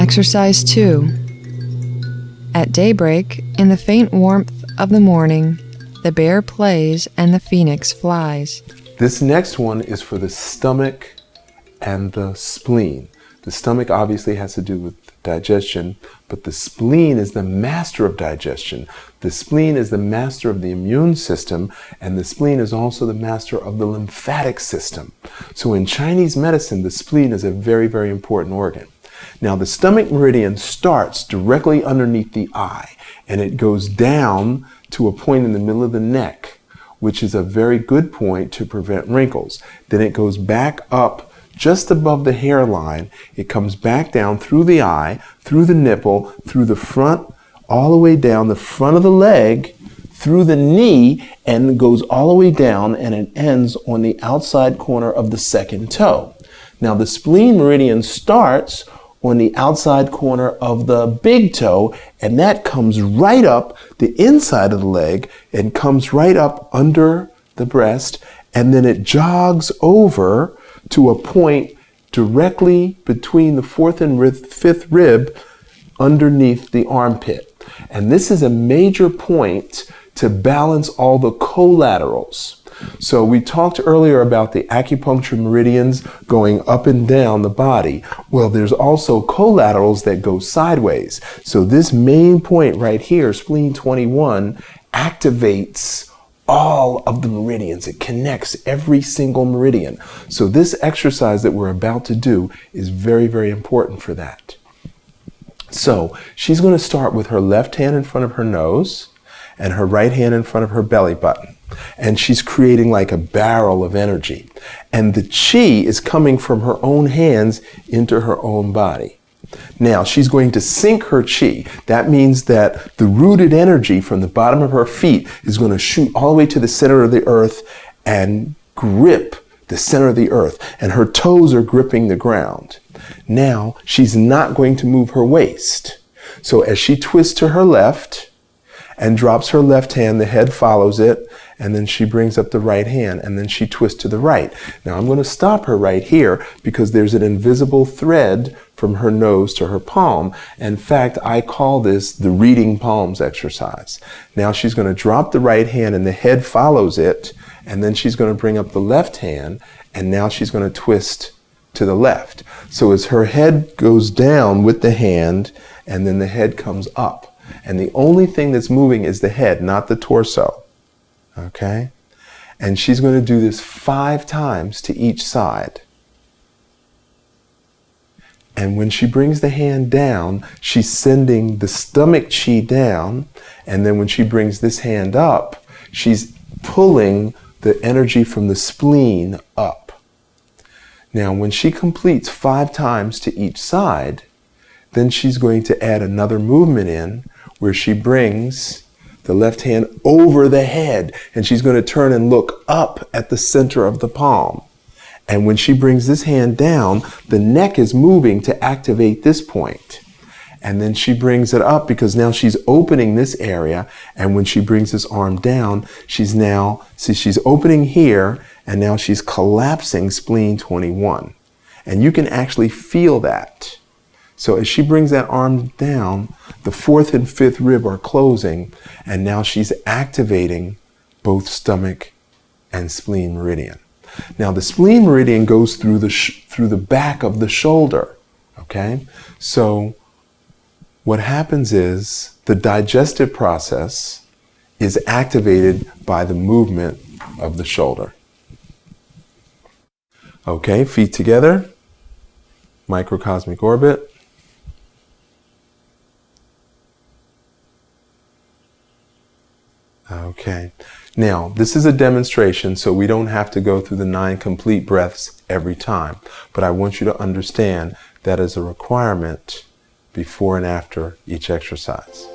Exercise 2. At daybreak, in the faint warmth of the morning, the bear plays and the phoenix flies. This next one is for the stomach and the spleen. The stomach obviously has to do with digestion, but the spleen is the master of digestion. The spleen is the master of the immune system, and the spleen is also the master of the lymphatic system. So in Chinese medicine, the spleen is a very, very important organ. Now, the stomach meridian starts directly underneath the eye, and it goes down to a point in the middle of the neck, which is a very good point to prevent wrinkles. Then it goes back up just above the hairline. It comes back down through the eye, through the nipple, through the front, all the way down the front of the leg, through the knee, and goes all the way down, and it ends on the outside corner of the second toe. Now, the spleen meridian starts on the outside corner of the big toe, and that comes right up the inside of the leg and comes right up under the breast, and then it jogs over to a point directly between the fourth and fifth rib underneath the armpit. And this is a major point to balance all the collaterals. So we talked earlier about the acupuncture meridians going up and down the body. Well, there's also collaterals that go sideways. So this main point right here, spleen 21, activates all of the meridians. It connects every single meridian. So this exercise that we're about to do is very, very important for that. So she's going to start with her left hand in front of her nose and her right hand in front of her belly button. And she's creating like a barrel of energy. And the chi is coming from her own hands into her own body. Now, she's going to sync her chi. That means that the rooted energy from the bottom of her feet is going to shoot all the way to the center of the earth and grip the center of the earth. And her toes are gripping the ground. Now, she's not going to move her waist. So as she twists to her left and drops her left hand, the head follows it, and then she brings up the right hand, and then she twists to the right. Now I'm going to stop her right here because there's an invisible thread from her nose to her palm. In fact, I call this the reading palms exercise. Now she's going to drop the right hand and the head follows it, and then she's going to bring up the left hand, and now she's going to twist to the left. So as her head goes down with the hand, and then the head comes up. And the only thing that's moving is the head, not the torso. Okay? And she's going to do this 5 times to each side. And when she brings the hand down, she's sending the stomach chi down. And then when she brings this hand up, she's pulling the energy from the spleen up. Now, when she completes 5 times to each side, then she's going to add another movement in where she brings the left hand over the head, and she's going to turn and look up at the center of the palm. And when she brings this hand down, the neck is moving to activate this point. And then she brings it up because now she's opening this area. And when she brings this arm down, she's opening here, and now she's collapsing spleen 21. And you can actually feel that. So as she brings that arm down, the fourth and fifth rib are closing, and now she's activating both stomach and spleen meridian. Now the spleen meridian goes through the back of the shoulder, okay? So what happens is the digestive process is activated by the movement of the shoulder. Okay, feet together, microcosmic orbit. Okay, now this is a demonstration, so we don't have to go through the 9 complete breaths every time, but I want you to understand that is a requirement before and after each exercise.